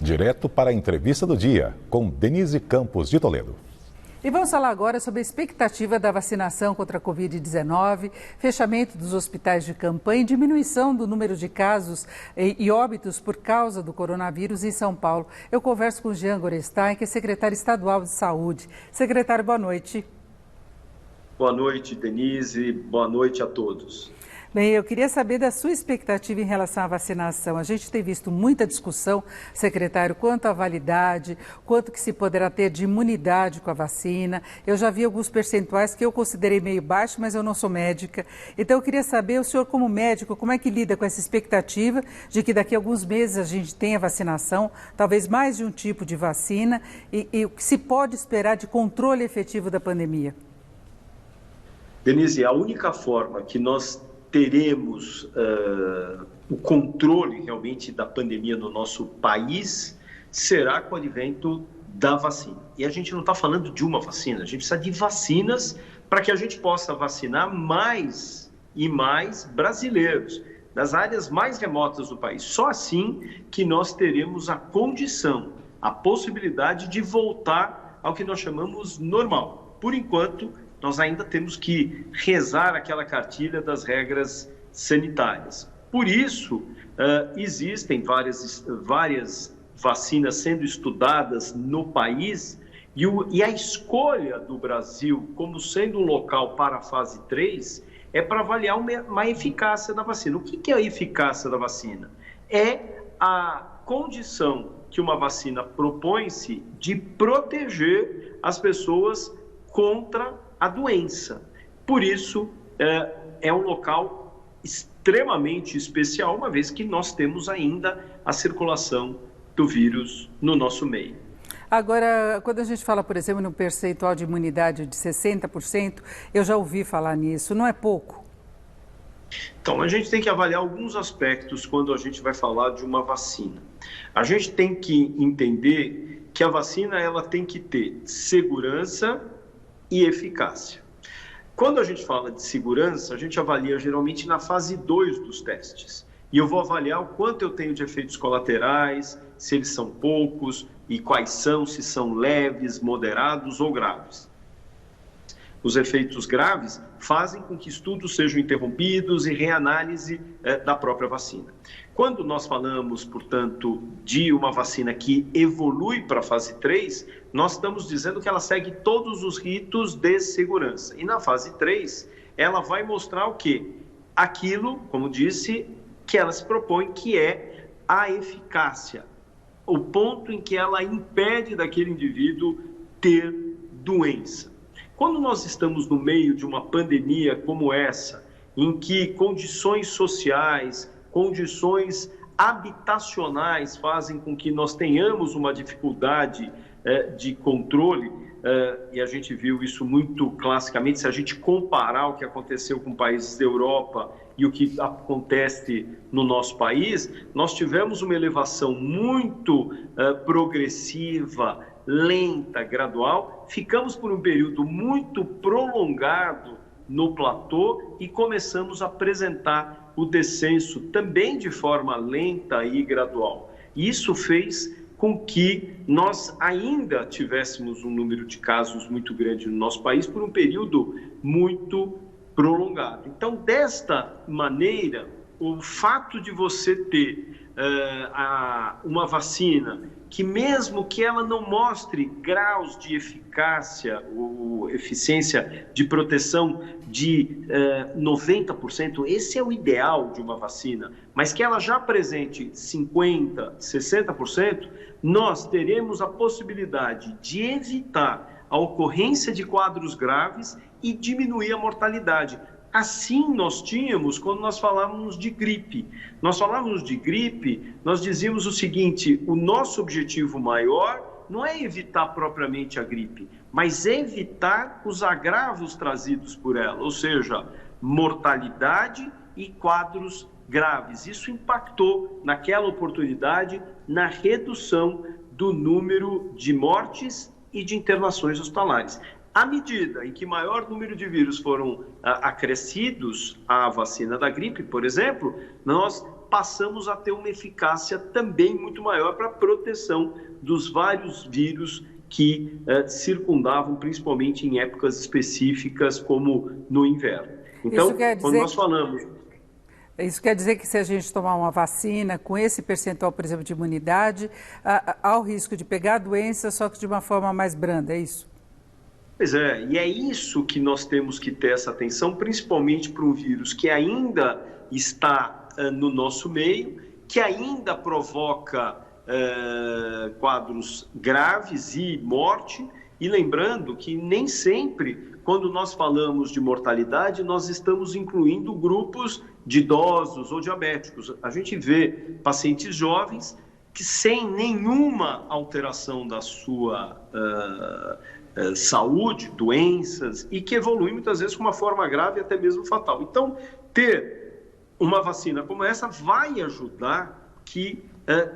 Direto para a entrevista do dia, com Denise Campos de Toledo. E vamos falar agora sobre a expectativa da vacinação contra a Covid-19, fechamento dos hospitais de campanha e diminuição do número de casos e óbitos por causa do coronavírus em São Paulo. Eu converso com Jean Gorenstein, que é secretário estadual de saúde. Secretário, boa noite. Boa noite, Denise. Boa noite a todos. Bem, eu queria saber da sua expectativa em relação à vacinação. A gente tem visto muita discussão, secretário, quanto à validade, quanto que se poderá ter de imunidade com a vacina. Eu já vi alguns percentuais que eu considerei meio baixo, mas eu não sou médica. Então, eu queria saber, o senhor como médico, como é que lida com essa expectativa de que daqui a alguns meses a gente tenha vacinação, talvez mais de um tipo de vacina, e o que se pode esperar de controle efetivo da pandemia? Denise, a única forma que nós teremos o controle realmente da pandemia no nosso país será com o advento da vacina. E a gente não está falando de uma vacina, a gente precisa de vacinas para que a gente possa vacinar mais e mais brasileiros das áreas mais remotas do país. Só assim que nós teremos a condição, a possibilidade de voltar ao que nós chamamos normal. Por enquanto, nós ainda temos que rezar aquela cartilha das regras sanitárias. Por isso, existem várias vacinas sendo estudadas no país e a escolha do Brasil como sendo um local para a fase 3 é para avaliar uma eficácia da vacina. O que é a eficácia da vacina? É a condição que uma vacina propõe-se de proteger as pessoas contra a doença. Por isso, é um local extremamente especial, uma vez que nós temos ainda a circulação do vírus no nosso meio. Agora, quando a gente fala, por exemplo, no percentual de imunidade de 60%, eu já ouvi falar nisso, não é pouco? Então, a gente tem que avaliar alguns aspectos quando a gente vai falar de uma vacina. A gente tem que entender que a vacina ela tem que ter segurança e eficácia. Quando a gente fala de segurança, a gente avalia geralmente na fase 2 dos testes. E eu vou avaliar o quanto eu tenho de efeitos colaterais, se eles são poucos e quais são, se são leves, moderados ou graves. Os efeitos graves fazem com que estudos sejam interrompidos e reanálise da própria vacina. Quando nós falamos, portanto, de uma vacina que evolui para a fase 3, nós estamos dizendo que ela segue todos os ritos de segurança. E na fase 3, ela vai mostrar o quê? Aquilo, como disse, que ela se propõe, que é a eficácia. O ponto em que ela impede daquele indivíduo ter doença. Quando nós estamos no meio de uma pandemia como essa, em que condições sociais, condições habitacionais fazem com que nós tenhamos uma dificuldade de controle, e a gente viu isso muito classicamente, se a gente comparar o que aconteceu com países da Europa e o que acontece no nosso país, nós tivemos uma elevação muito progressiva, lenta, gradual, ficamos por um período muito prolongado no platô e começamos a apresentar o descenso também de forma lenta e gradual. Isso fez com que nós ainda tivéssemos um número de casos muito grande no nosso país por um período muito prolongado. Então, desta maneira, o fato de você ter uma vacina que mesmo que ela não mostre graus de eficácia ou eficiência de proteção de 90%, esse é o ideal de uma vacina, mas que ela já apresente 50%, 60%, nós teremos a possibilidade de evitar a ocorrência de quadros graves e diminuir a mortalidade. Assim nós tínhamos quando nós falávamos de gripe. Nós falávamos de gripe, nós dizíamos o seguinte: o nosso objetivo maior não é evitar propriamente a gripe, mas evitar os agravos trazidos por ela, ou seja, mortalidade e quadros graves. Isso impactou naquela oportunidade na redução do número de mortes e de internações hospitalares. À medida em que maior número de vírus foram acrescidos à vacina da gripe, por exemplo, nós passamos a ter uma eficácia também muito maior para a proteção dos vários vírus que circundavam, principalmente em épocas específicas, como no inverno. Então, quando nós falamos... Isso quer dizer que se a gente tomar uma vacina com esse percentual, por exemplo, de imunidade, há o risco de pegar a doença, só que de uma forma mais branda, é isso? Pois é, e é isso que nós temos que ter essa atenção, principalmente para um vírus que ainda está no nosso meio, que ainda provoca quadros graves e morte, e lembrando que nem sempre, quando nós falamos de mortalidade, nós estamos incluindo grupos de idosos ou diabéticos. A gente vê pacientes jovens que sem nenhuma alteração da sua saúde, doenças, e que evoluem muitas vezes com uma forma grave e até mesmo fatal. Então, ter uma vacina como essa vai ajudar que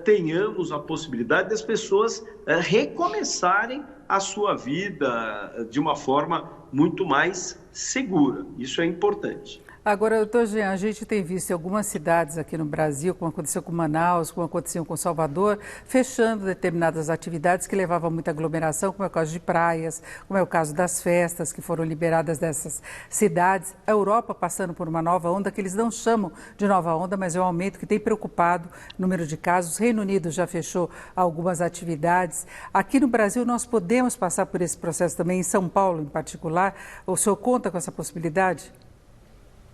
tenhamos a possibilidade das pessoas recomeçarem a sua vida de uma forma muito mais segura. Isso é importante. Agora, doutor Jean, a gente tem visto em algumas cidades aqui no Brasil, como aconteceu com Manaus, como aconteceu com Salvador, fechando determinadas atividades que levavam a muita aglomeração, como é o caso de praias, como é o caso das festas que foram liberadas dessas cidades. A Europa passando por uma nova onda, que eles não chamam de nova onda, mas é um aumento que tem preocupado o número de casos. O Reino Unido já fechou algumas atividades. Aqui no Brasil nós podemos passar por esse processo também, em São Paulo em particular. O senhor conta com essa possibilidade?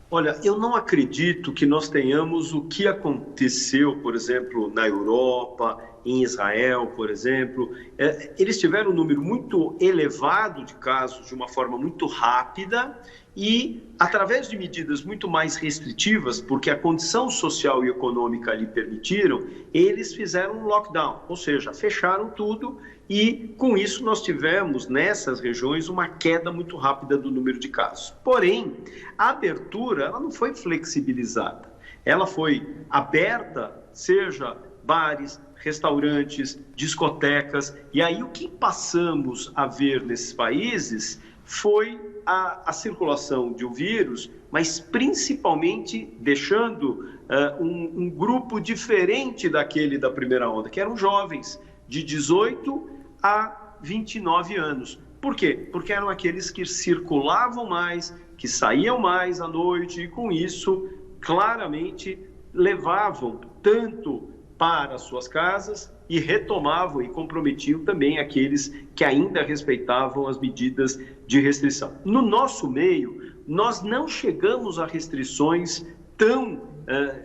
Olha, eu não acredito que nós tenhamos o que aconteceu, por exemplo, na Europa, em Israel, por exemplo. Eles tiveram um número muito elevado de casos de uma forma muito rápida e, através de medidas muito mais restritivas, porque a condição social e econômica lhe permitiram, eles fizeram um lockdown, ou seja, fecharam tudo e, com isso, nós tivemos nessas regiões uma queda muito rápida do número de casos. Porém, a abertura ela não foi flexibilizada, ela foi aberta, seja bares, restaurantes, discotecas, e aí o que passamos a ver nesses países foi a circulação de um vírus, mas principalmente deixando um grupo diferente daquele da primeira onda, que eram jovens de 18 a 29 anos. Por quê? Porque eram aqueles que circulavam mais, que saíam mais à noite e, com isso, claramente levavam tanto para as suas casas e retomavam e comprometiam também aqueles que ainda respeitavam as medidas de restrição. No nosso meio, nós não chegamos a restrições tão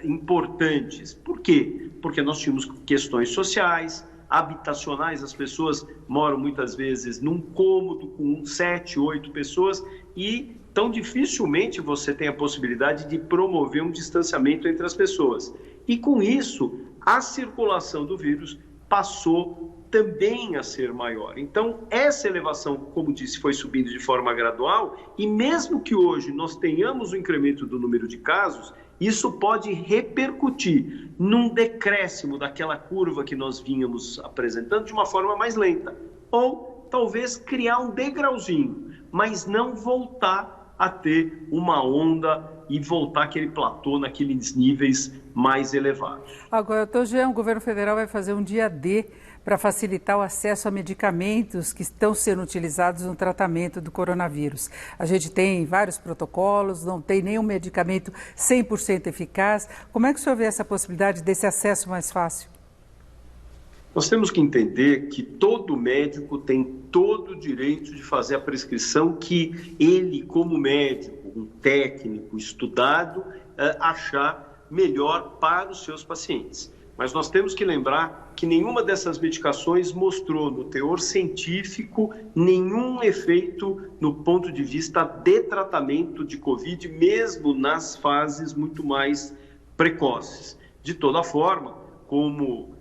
importantes. Por quê? Porque nós tínhamos questões sociais, habitacionais, as pessoas moram muitas vezes num cômodo com 7, 8 pessoas e tão dificilmente você tem a possibilidade de promover um distanciamento entre as pessoas. E com isso, a circulação do vírus passou também a ser maior. Então, essa elevação, como disse, foi subindo de forma gradual e mesmo que hoje nós tenhamos o incremento do número de casos, isso pode repercutir num decréscimo daquela curva que nós vínhamos apresentando de uma forma mais lenta. Ou talvez criar um degrauzinho, mas não voltar a ter uma onda e voltar aquele platô naqueles níveis mais elevados. Agora, doutor Jean, o governo federal vai fazer um dia D para facilitar o acesso a medicamentos que estão sendo utilizados no tratamento do coronavírus. A gente tem vários protocolos, não tem nenhum medicamento 100% eficaz. Como é que o senhor vê essa possibilidade desse acesso mais fácil? Nós temos que entender que todo médico tem todo o direito de fazer a prescrição que ele, como médico, um técnico estudado, achar melhor para os seus pacientes. Mas nós temos que lembrar que nenhuma dessas medicações mostrou no teor científico nenhum efeito no ponto de vista de tratamento de Covid, mesmo nas fases muito mais precoces. De toda forma, como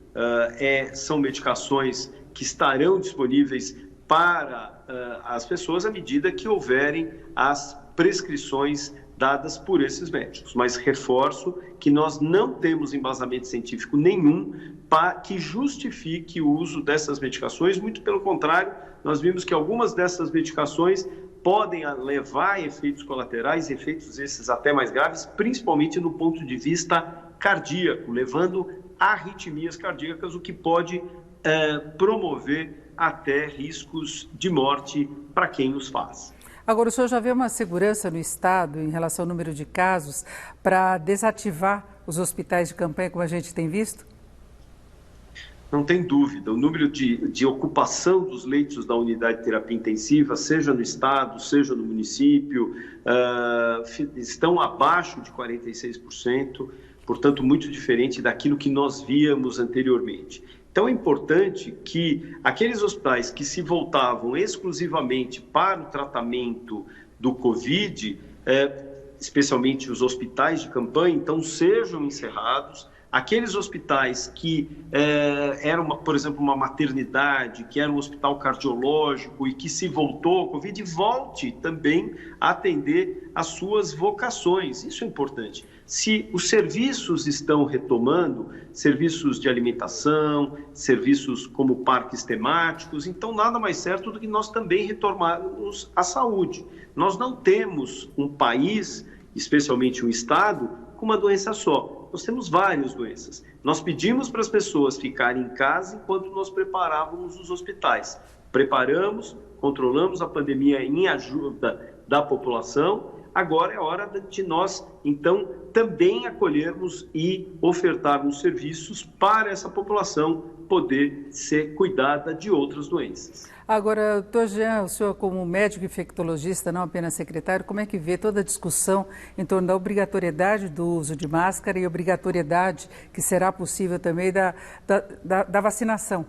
são medicações que estarão disponíveis para as pessoas à medida que houverem as prescrições dadas por esses médicos. Mas reforço que nós não temos embasamento científico nenhum que justifique o uso dessas medicações, muito pelo contrário, nós vimos que algumas dessas medicações podem levar a efeitos colaterais, efeitos esses até mais graves, principalmente no ponto de vista cardíaco, levando arritmias cardíacas, o que pode promover até riscos de morte para quem os faz. Agora, o senhor já vê uma segurança no Estado em relação ao número de casos para desativar os hospitais de campanha, como a gente tem visto? Não tem dúvida, o número de ocupação dos leitos da unidade de terapia intensiva, seja no estado, seja no município, estão abaixo de 46%, portanto, muito diferente daquilo que nós víamos anteriormente. Então, é importante que aqueles hospitais que se voltavam exclusivamente para o tratamento do Covid, especialmente os hospitais de campanha, então, sejam encerrados. Aqueles hospitais que eram, por exemplo, uma maternidade, que era um hospital cardiológico e que se voltou ao Covid, volte também a atender às suas vocações. Isso é importante. Se os serviços estão retomando, serviços de alimentação, serviços como parques temáticos, então nada mais certo do que nós também retomarmos a saúde. Nós não temos um país, especialmente um estado, com uma doença só. Nós temos várias doenças. Nós pedimos para as pessoas ficarem em casa enquanto nós preparávamos os hospitais. Preparamos, controlamos a pandemia em ajuda da população. Agora é hora de nós, então, também acolhermos e ofertarmos serviços para essa população poder ser cuidada de outras doenças. Agora, doutor Jean, o senhor como médico infectologista, não apenas secretário, como é que vê toda a discussão em torno da obrigatoriedade do uso de máscara e obrigatoriedade que será possível também da vacinação?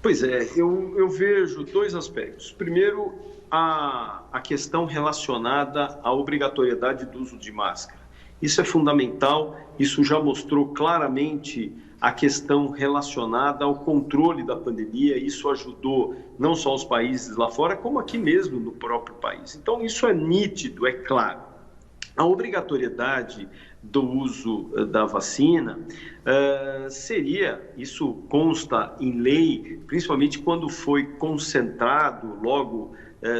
Pois é, eu vejo dois aspectos. Primeiro, a questão relacionada à obrigatoriedade do uso de máscara. Isso é fundamental, isso já mostrou claramente a questão relacionada ao controle da pandemia. Isso ajudou não só os países lá fora, como aqui mesmo no próprio país. Então, isso é nítido, é claro. A obrigatoriedade do uso da vacina isso consta em lei, principalmente quando foi concentrado logo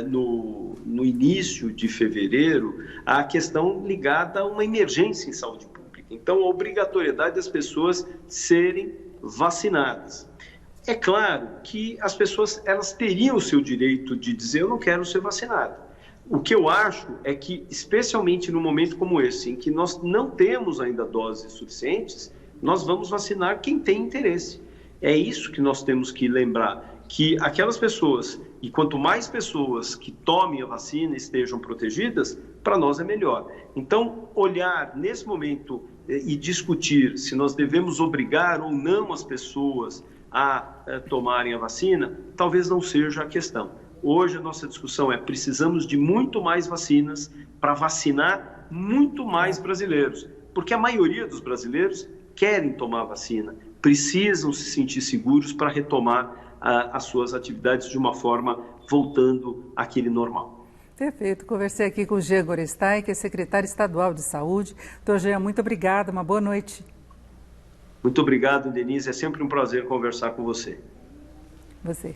no início de fevereiro, a questão ligada a uma emergência em saúde pública. Então, a obrigatoriedade das pessoas serem vacinadas. É claro que as pessoas elas teriam o seu direito de dizer eu não quero ser vacinado. O que eu acho é que, especialmente num momento como esse, em que nós não temos ainda doses suficientes, nós vamos vacinar quem tem interesse. É isso que nós temos que lembrar, que aquelas pessoas, e quanto mais pessoas que tomem a vacina estejam protegidas, para nós é melhor. Então, olhar nesse momento e discutir se nós devemos obrigar ou não as pessoas a tomarem a vacina, talvez não seja a questão. Hoje a nossa discussão é: precisamos de muito mais vacinas para vacinar muito mais brasileiros, porque a maioria dos brasileiros querem tomar a vacina, precisam se sentir seguros para retomar as suas atividades de uma forma voltando àquele normal. Perfeito. Conversei aqui com o Jean Gorenstein, que é secretário estadual de saúde. Doutor Jean, muito obrigada, uma boa noite. Muito obrigado, Denise. É sempre um prazer conversar com você. Você.